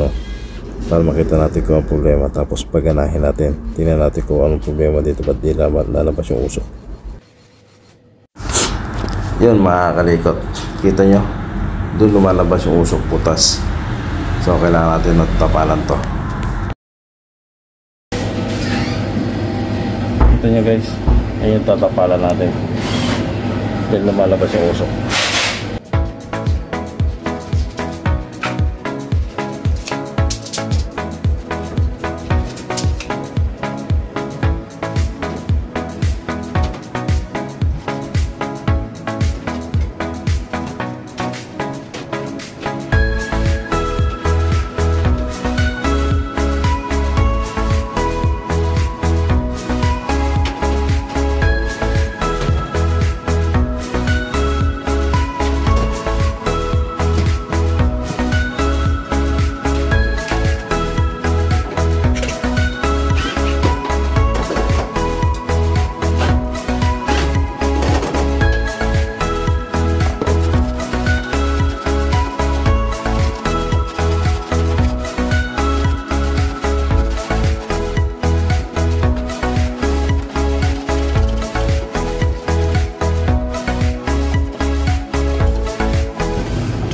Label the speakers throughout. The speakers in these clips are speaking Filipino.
Speaker 1: ano, para makita natin kung ang problema, tapos paganahin natin, tingnan natin kung anong problema dito, ba't di lalabas yung usok. Yun mga kalikot, kita nyo doon lumalabas yung usok, butas. So kailangan natin natapalan to. Kita nyo guys, ayun yung tatapalan natin dahil lumalabas yung usok.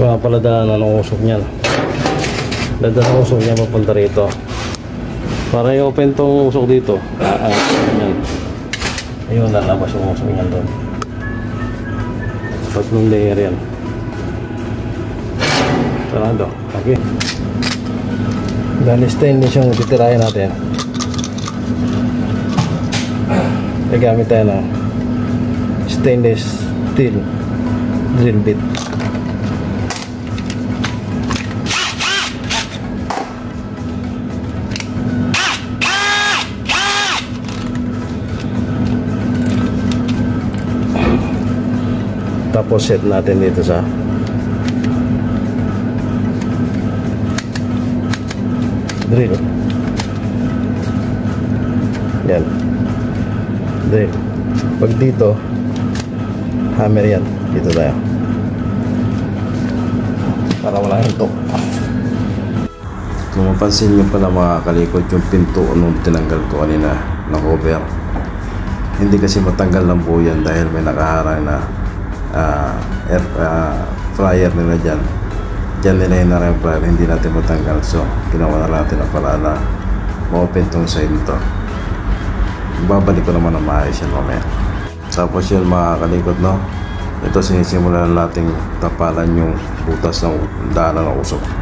Speaker 1: Ito nga pala daan ng usok niyan. Dada ng usok niya papunta rito. Para i-open tong usok dito. Yan. Ayun, lalabas yung usok niyan doon. Tatlong layer yan. Sarado. Okay. Dahil stainless yung titirahin natin. Nagamit tayo ng stainless steel drill bit. Tapos set natin dito sa drill. Yan. Drill. Pag dito, hammer yan. Dito tayo. Para walang hintok. Kung mapansin nyo pala mga kalikot, yung pinto nung tinanggal ko kanina na cover, hindi kasi matanggal ng buo yan dahil may nakaharang na fryer nila dyan. Dyan nila hinarang fryer, hindi natin matanggal. So ginawa na natin ang pala na ma-open tong side nito. Babalik ko naman ang maayos yan mamaya. Tapos yun mga kalikot, no, ito sinisimulan natin tapalan yung butas ng daanan ng usok.